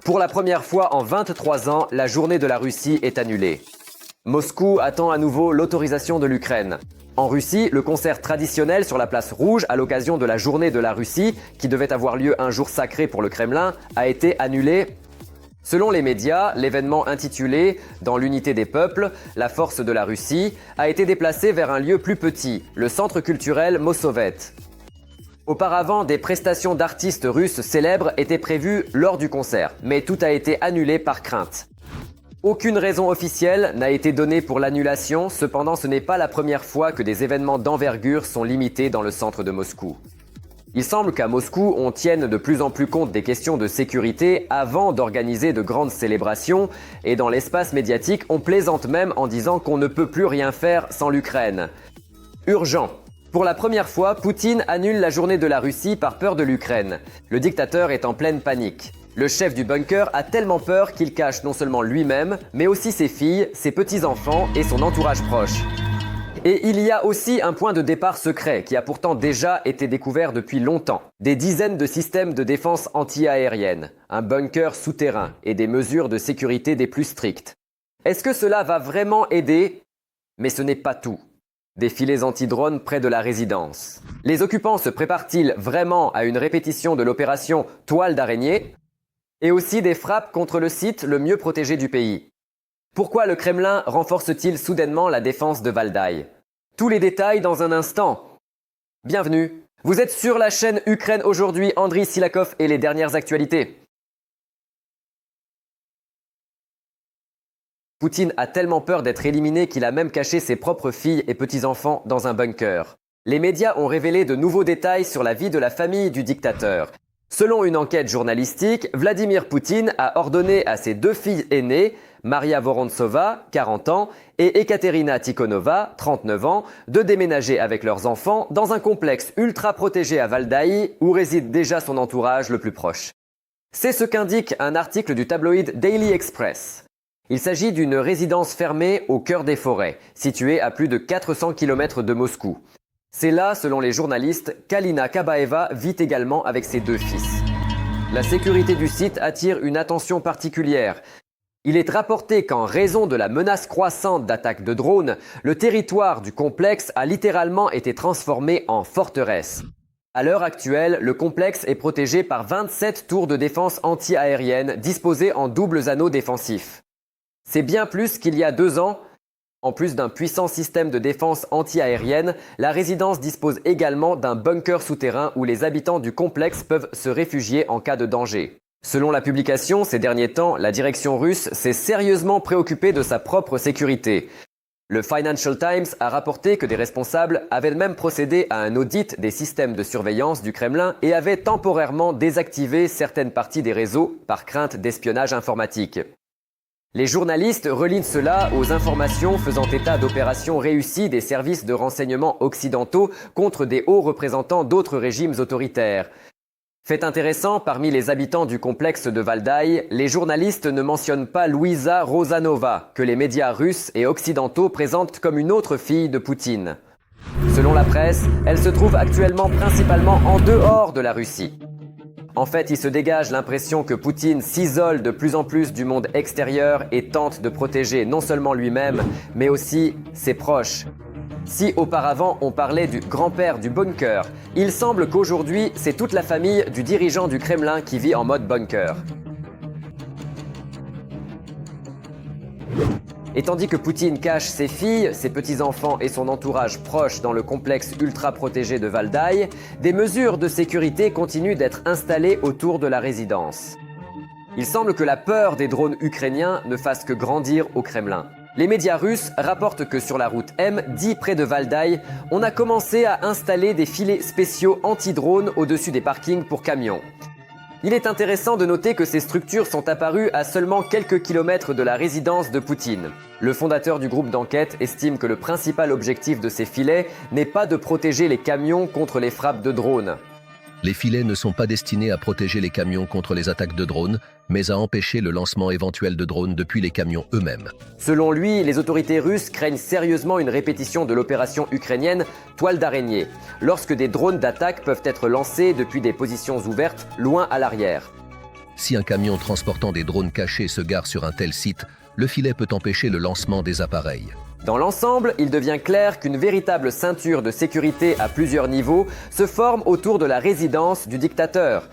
Pour la première fois en 23 ans, la journée de la Russie est annulée. Moscou attend à nouveau l'autorisation de l'Ukraine. En Russie, le concert traditionnel sur la place Rouge à l'occasion de la journée de la Russie, qui devait avoir lieu un jour sacré pour le Kremlin, a été annulé. Selon les médias, l'événement intitulé « Dans l'unité des peuples, la force de la Russie » a été déplacé vers un lieu plus petit, le centre culturel Mossovet. Auparavant, des prestations d'artistes russes célèbres étaient prévues lors du concert, mais tout a été annulé par crainte. Aucune raison officielle n'a été donnée pour l'annulation, cependant ce n'est pas la première fois que des événements d'envergure sont limités dans le centre de Moscou. Il semble qu'à Moscou, on tienne de plus en plus compte des questions de sécurité avant d'organiser de grandes célébrations, et dans l'espace médiatique, on plaisante même en disant qu'on ne peut plus rien faire sans l'Ukraine. Urgent. Pour la première fois, Poutine annule la journée de la Russie par peur de l'Ukraine. Le dictateur est en pleine panique. Le chef du bunker a tellement peur qu'il cache non seulement lui-même, mais aussi ses filles, ses petits-enfants et son entourage proche. Et il y a aussi un point de départ secret qui a pourtant déjà été découvert depuis longtemps. Des dizaines de systèmes de défense anti-aérienne, un bunker souterrain et des mesures de sécurité des plus strictes. Est-ce que cela va vraiment aider? Mais ce n'est pas tout. Des filets anti-drones près de la résidence. Les occupants se préparent-ils vraiment à une répétition de l'opération Toile d'araignée? Et aussi des frappes contre le site le mieux protégé du pays. Pourquoi le Kremlin renforce-t-il soudainement la défense de Valdaï? Tous les détails dans un instant. Bienvenue. Vous êtes sur la chaîne Ukraine aujourd'hui, Andriy Silakov et les dernières actualités. Poutine a tellement peur d'être éliminé qu'il a même caché ses propres filles et petits-enfants dans un bunker. Les médias ont révélé de nouveaux détails sur la vie de la famille du dictateur. Selon une enquête journalistique, Vladimir Poutine a ordonné à ses deux filles aînées, Maria Vorontsova, 40 ans, et Ekaterina Tikhonova, 39 ans, de déménager avec leurs enfants dans un complexe ultra protégé à Valdaï où réside déjà son entourage le plus proche. C'est ce qu'indique un article du tabloïd Daily Express. Il s'agit d'une résidence fermée au cœur des forêts, située à plus de 400 km de Moscou. C'est là, selon les journalistes, qu'Alina Kabaeva vit également avec ses deux fils. La sécurité du site attire une attention particulière. Il est rapporté qu'en raison de la menace croissante d'attaques de drones, le territoire du complexe a littéralement été transformé en forteresse. À l'heure actuelle, le complexe est protégé par 27 tours de défense anti-aérienne disposées en doubles anneaux défensifs. C'est bien plus qu'il y a 2 ans. En plus d'un puissant système de défense anti-aérienne, la résidence dispose également d'un bunker souterrain où les habitants du complexe peuvent se réfugier en cas de danger. Selon la publication, ces derniers temps, la direction russe s'est sérieusement préoccupée de sa propre sécurité. Le Financial Times a rapporté que des responsables avaient même procédé à un audit des systèmes de surveillance du Kremlin et avaient temporairement désactivé certaines parties des réseaux par crainte d'espionnage informatique. Les journalistes relient cela aux informations faisant état d'opérations réussies des services de renseignement occidentaux contre des hauts représentants d'autres régimes autoritaires. Fait intéressant, parmi les habitants du complexe de Valdaï, les journalistes ne mentionnent pas Louisa Rosanova, que les médias russes et occidentaux présentent comme une autre fille de Poutine. Selon la presse, elle se trouve actuellement principalement en dehors de la Russie. En fait, il se dégage l'impression que Poutine s'isole de plus en plus du monde extérieur et tente de protéger non seulement lui-même, mais aussi ses proches. Si auparavant on parlait du grand-père du bunker, il semble qu'aujourd'hui c'est toute la famille du dirigeant du Kremlin qui vit en mode bunker. Et tandis que Poutine cache ses filles, ses petits-enfants et son entourage proche dans le complexe ultra protégé de Valdaï, des mesures de sécurité continuent d'être installées autour de la résidence. Il semble que la peur des drones ukrainiens ne fasse que grandir au Kremlin. Les médias russes rapportent que sur la route M10 près de Valdaï, on a commencé à installer des filets spéciaux anti-drones au-dessus des parkings pour camions. Il est intéressant de noter que ces structures sont apparues à seulement quelques kilomètres de la résidence de Poutine. Le fondateur du groupe d'enquête estime que le principal objectif de ces filets n'est pas de protéger les camions contre les frappes de drones. Les filets ne sont pas destinés à protéger les camions contre les attaques de drones, mais à empêcher le lancement éventuel de drones depuis les camions eux-mêmes. Selon lui, les autorités russes craignent sérieusement une répétition de l'opération ukrainienne Toile d'araignée, lorsque des drones d'attaque peuvent être lancés depuis des positions ouvertes, loin à l'arrière. Si un camion transportant des drones cachés se gare sur un tel site, le filet peut empêcher le lancement des appareils. Dans l'ensemble, il devient clair qu'une véritable ceinture de sécurité à plusieurs niveaux se forme autour de la résidence du dictateur.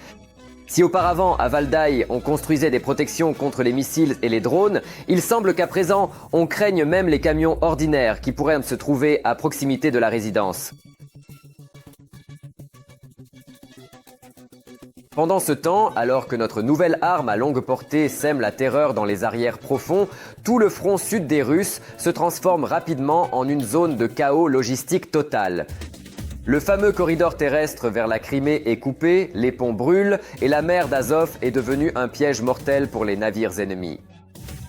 Si auparavant, à Valdaï, on construisait des protections contre les missiles et les drones, il semble qu'à présent, on craigne même les camions ordinaires qui pourraient se trouver à proximité de la résidence. Pendant ce temps, alors que notre nouvelle arme à longue portée sème la terreur dans les arrières profonds, tout le front sud des Russes se transforme rapidement en une zone de chaos logistique total. Le fameux corridor terrestre vers la Crimée est coupé, les ponts brûlent et la mer d'Azov est devenue un piège mortel pour les navires ennemis.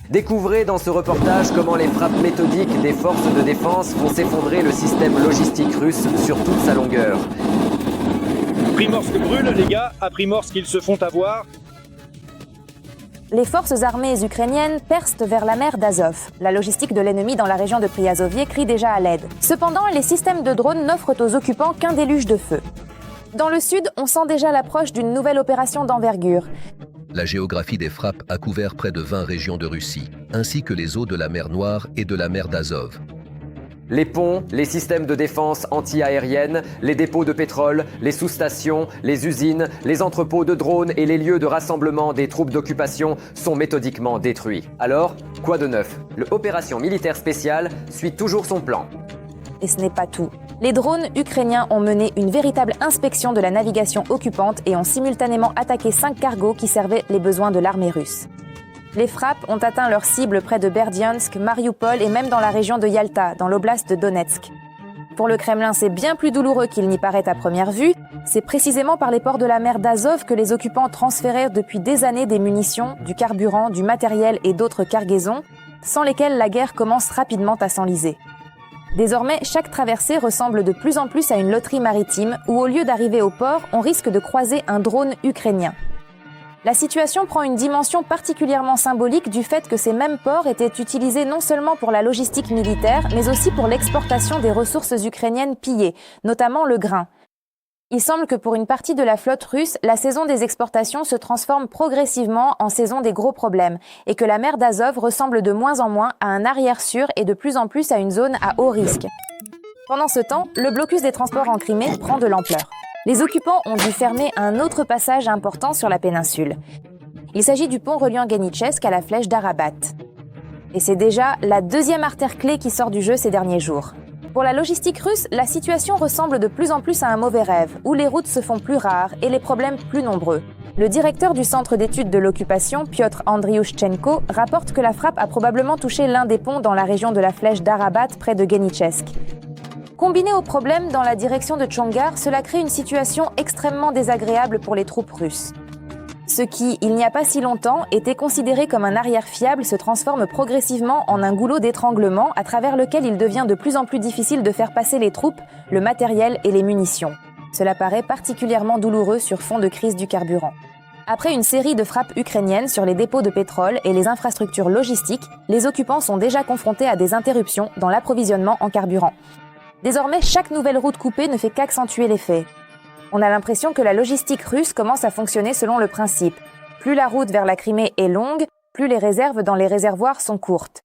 Découvrez dans ce reportage comment les frappes méthodiques des forces de défense font s'effondrer le système logistique russe sur toute sa longueur. Primorsk brûle, les gars, à Primorsk ils se font avoir. Les forces armées ukrainiennes percent vers la mer d'Azov. La logistique de l'ennemi dans la région de Priazovie crie déjà à l'aide. Cependant, les systèmes de drones n'offrent aux occupants qu'un déluge de feu. Dans le sud, on sent déjà l'approche d'une nouvelle opération d'envergure. La géographie des frappes a couvert près de 20 régions de Russie, ainsi que les eaux de la mer Noire et de la mer d'Azov. Les ponts, les systèmes de défense anti-aérienne, les dépôts de pétrole, les sous-stations, les usines, les entrepôts de drones et les lieux de rassemblement des troupes d'occupation sont méthodiquement détruits. Alors, quoi de neuf? L'opération militaire spéciale suit toujours son plan. Et ce n'est pas tout. Les drones ukrainiens ont mené une véritable inspection de la navigation occupante et ont simultanément attaqué 5 cargos qui servaient les besoins de l'armée russe. Les frappes ont atteint leur cible près de Berdiansk, Mariupol et même dans la région de Yalta, dans l'oblast de Donetsk. Pour le Kremlin, c'est bien plus douloureux qu'il n'y paraît à première vue. C'est précisément par les ports de la mer d'Azov que les occupants transféraient depuis des années des munitions, du carburant, du matériel et d'autres cargaisons, sans lesquelles la guerre commence rapidement à s'enliser. Désormais, chaque traversée ressemble de plus en plus à une loterie maritime où, au lieu d'arriver au port, on risque de croiser un drone ukrainien. La situation prend une dimension particulièrement symbolique du fait que ces mêmes ports étaient utilisés non seulement pour la logistique militaire, mais aussi pour l'exportation des ressources ukrainiennes pillées, notamment le grain. Il semble que pour une partie de la flotte russe, la saison des exportations se transforme progressivement en saison des gros problèmes, et que la mer d'Azov ressemble de moins en moins à un arrière sûr et de plus en plus à une zone à haut risque. Pendant ce temps, le blocus des transports en Crimée prend de l'ampleur. Les occupants ont dû fermer un autre passage important sur la péninsule. Il s'agit du pont reliant Genitchesk à la flèche d'Arabat. Et c'est déjà la deuxième artère clé qui sort du jeu ces derniers jours. Pour la logistique russe, la situation ressemble de plus en plus à un mauvais rêve, où les routes se font plus rares et les problèmes plus nombreux. Le directeur du centre d'études de l'occupation, Piotr Andriushchenko, rapporte que la frappe a probablement touché l'un des ponts dans la région de la flèche d'Arabat près de Genitchesk. Combiné aux problèmes dans la direction de Tchongar, cela crée une situation extrêmement désagréable pour les troupes russes. Ce qui, il n'y a pas si longtemps, était considéré comme un arrière fiable se transforme progressivement en un goulot d'étranglement à travers lequel il devient de plus en plus difficile de faire passer les troupes, le matériel et les munitions. Cela paraît particulièrement douloureux sur fond de crise du carburant. Après une série de frappes ukrainiennes sur les dépôts de pétrole et les infrastructures logistiques, les occupants sont déjà confrontés à des interruptions dans l'approvisionnement en carburant. Désormais, chaque nouvelle route coupée ne fait qu'accentuer l'effet. On a l'impression que la logistique russe commence à fonctionner selon le principe. Plus la route vers la Crimée est longue, plus les réserves dans les réservoirs sont courtes.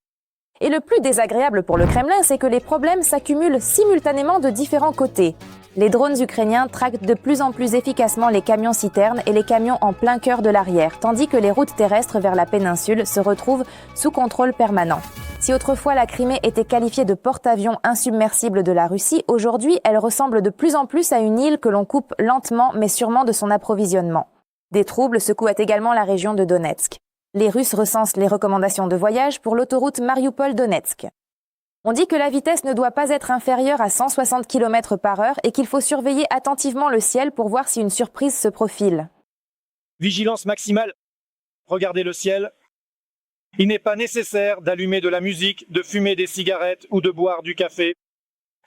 Et le plus désagréable pour le Kremlin, c'est que les problèmes s'accumulent simultanément de différents côtés. Les drones ukrainiens traquent de plus en plus efficacement les camions-citernes et les camions en plein cœur de l'arrière, tandis que les routes terrestres vers la péninsule se retrouvent sous contrôle permanent. Si autrefois la Crimée était qualifiée de porte-avions insubmersible de la Russie, aujourd'hui elle ressemble de plus en plus à une île que l'on coupe lentement mais sûrement de son approvisionnement. Des troubles secouent également la région de Donetsk. Les Russes recensent les recommandations de voyage pour l'autoroute Mariupol-Donetsk. On dit que la vitesse ne doit pas être inférieure à 160 km/h et qu'il faut surveiller attentivement le ciel pour voir si une surprise se profile. Vigilance maximale. Regardez le ciel. Il n'est pas nécessaire d'allumer de la musique, de fumer des cigarettes ou de boire du café.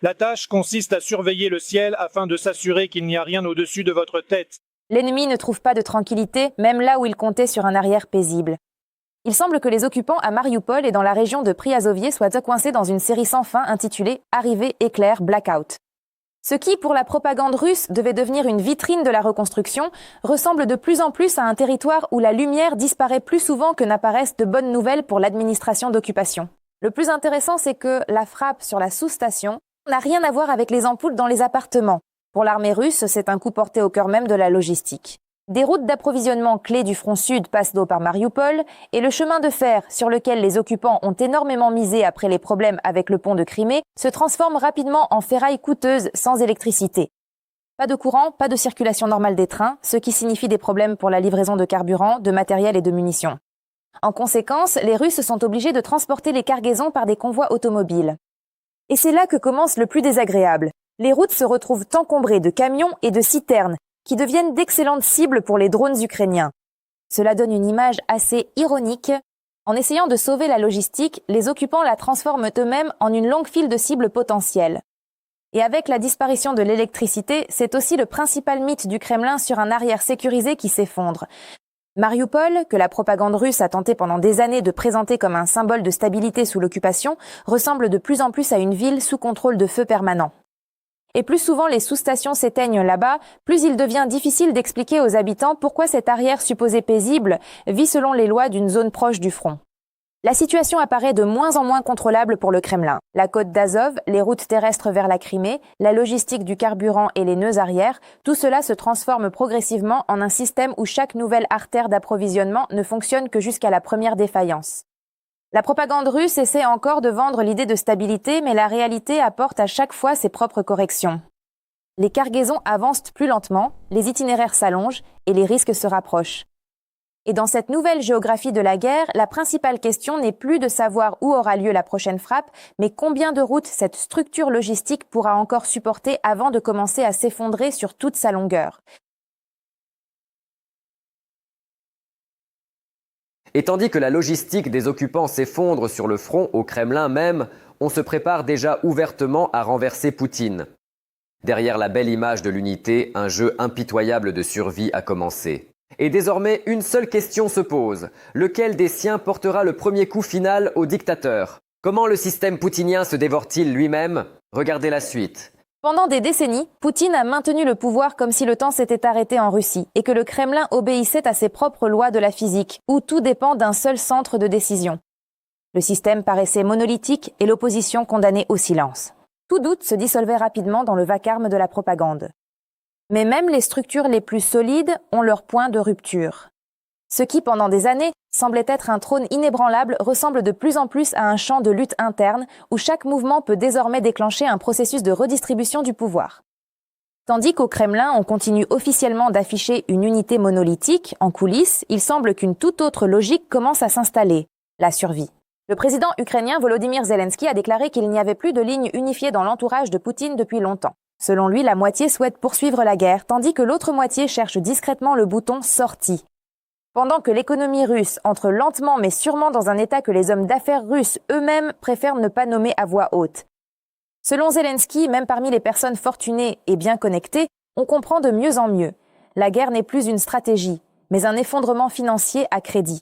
La tâche consiste à surveiller le ciel afin de s'assurer qu'il n'y a rien au-dessus de votre tête. L'ennemi ne trouve pas de tranquillité, même là où il comptait sur un arrière paisible. Il semble que les occupants à Mariupol et dans la région de Priazovie soient coincés dans une série sans fin intitulée « Arrivée, éclair, blackout ». Ce qui, pour la propagande russe, devait devenir une vitrine de la reconstruction, ressemble de plus en plus à un territoire où la lumière disparaît plus souvent que n'apparaissent de bonnes nouvelles pour l'administration d'occupation. Le plus intéressant, c'est que la frappe sur la sous-station n'a rien à voir avec les ampoules dans les appartements. Pour l'armée russe, c'est un coup porté au cœur même de la logistique. Des routes d'approvisionnement clés du front sud passent d'eau par Mariupol, et le chemin de fer, sur lequel les occupants ont énormément misé après les problèmes avec le pont de Crimée, se transforme rapidement en ferraille coûteuse sans électricité. Pas de courant, pas de circulation normale des trains, ce qui signifie des problèmes pour la livraison de carburant, de matériel et de munitions. En conséquence, les Russes sont obligés de transporter les cargaisons par des convois automobiles. Et c'est là que commence le plus désagréable. Les routes se retrouvent encombrées de camions et de citernes, qui deviennent d'excellentes cibles pour les drones ukrainiens. Cela donne une image assez ironique. En essayant de sauver la logistique, les occupants la transforment eux-mêmes en une longue file de cibles potentielles. Et avec la disparition de l'électricité, c'est aussi le principal mythe du Kremlin sur un arrière sécurisé qui s'effondre. Mariupol, que la propagande russe a tenté pendant des années de présenter comme un symbole de stabilité sous l'occupation, ressemble de plus en plus à une ville sous contrôle de feu permanent. Et plus souvent les sous-stations s'éteignent là-bas, plus il devient difficile d'expliquer aux habitants pourquoi cette arrière supposée paisible vit selon les lois d'une zone proche du front. La situation apparaît de moins en moins contrôlable pour le Kremlin. La côte d'Azov, les routes terrestres vers la Crimée, la logistique du carburant et les nœuds arrière, tout cela se transforme progressivement en un système où chaque nouvelle artère d'approvisionnement ne fonctionne que jusqu'à la première défaillance. La propagande russe essaie encore de vendre l'idée de stabilité, mais la réalité apporte à chaque fois ses propres corrections. Les cargaisons avancent plus lentement, les itinéraires s'allongent et les risques se rapprochent. Et dans cette nouvelle géographie de la guerre, la principale question n'est plus de savoir où aura lieu la prochaine frappe, mais combien de routes cette structure logistique pourra encore supporter avant de commencer à s'effondrer sur toute sa longueur. Et tandis que la logistique des occupants s'effondre sur le front au Kremlin même, on se prépare déjà ouvertement à renverser Poutine. Derrière la belle image de l'unité, un jeu impitoyable de survie a commencé. Et désormais, une seule question se pose. Lequel des siens portera le premier coup final au dictateur? Comment le système poutinien se dévore-t-il lui-même? Regardez la suite. Pendant des décennies, Poutine a maintenu le pouvoir comme si le temps s'était arrêté en Russie et que le Kremlin obéissait à ses propres lois de la physique, où tout dépend d'un seul centre de décision. Le système paraissait monolithique et l'opposition condamnée au silence. Tout doute se dissolvait rapidement dans le vacarme de la propagande. Mais même les structures les plus solides ont leur point de rupture. Ce qui, pendant des années, semblait être un trône inébranlable ressemble de plus en plus à un champ de lutte interne où chaque mouvement peut désormais déclencher un processus de redistribution du pouvoir. Tandis qu'au Kremlin, on continue officiellement d'afficher une unité monolithique, en coulisses, il semble qu'une toute autre logique commence à s'installer, la survie. Le président ukrainien Volodymyr Zelensky a déclaré qu'il n'y avait plus de ligne unifiée dans l'entourage de Poutine depuis longtemps. Selon lui, la moitié souhaite poursuivre la guerre, tandis que l'autre moitié cherche discrètement le bouton « sortie ». Pendant que l'économie russe entre lentement mais sûrement dans un état que les hommes d'affaires russes eux-mêmes préfèrent ne pas nommer à voix haute. Selon Zelensky, même parmi les personnes fortunées et bien connectées, on comprend de mieux en mieux. La guerre n'est plus une stratégie, mais un effondrement financier à crédit.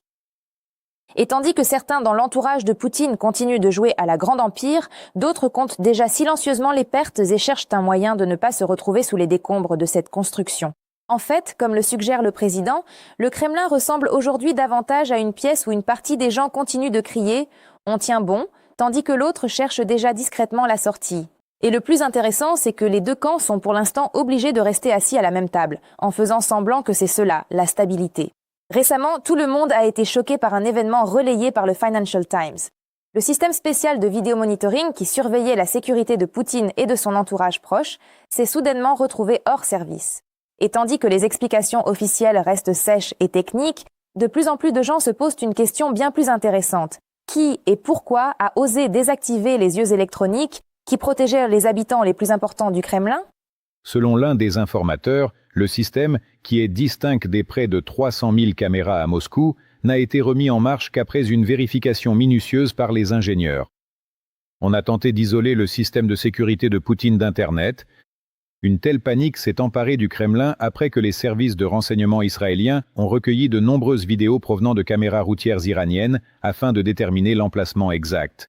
Et tandis que certains dans l'entourage de Poutine continuent de jouer à la Grande Empire, d'autres comptent déjà silencieusement les pertes et cherchent un moyen de ne pas se retrouver sous les décombres de cette construction. En fait, comme le suggère le président, le Kremlin ressemble aujourd'hui davantage à une pièce où une partie des gens continue de crier « on tient bon », tandis que l'autre cherche déjà discrètement la sortie. Et le plus intéressant, c'est que les deux camps sont pour l'instant obligés de rester assis à la même table, en faisant semblant que c'est cela, la stabilité. Récemment, tout le monde a été choqué par un événement relayé par le Financial Times. Le système spécial de vidéomonitoring qui surveillait la sécurité de Poutine et de son entourage proche s'est soudainement retrouvé hors service. Et tandis que les explications officielles restent sèches et techniques, de plus en plus de gens se posent une question bien plus intéressante. Qui et pourquoi a osé désactiver les yeux électroniques qui protégeaient les habitants les plus importants du Kremlin? Selon l'un des informateurs, le système, qui est distinct des près de 300 000 caméras à Moscou, n'a été remis en marche qu'après une vérification minutieuse par les ingénieurs. On a tenté d'isoler le système de sécurité de Poutine d'Internet. Une telle panique s'est emparée du Kremlin après que les services de renseignement israéliens ont recueilli de nombreuses vidéos provenant de caméras routières iraniennes afin de déterminer l'emplacement exact.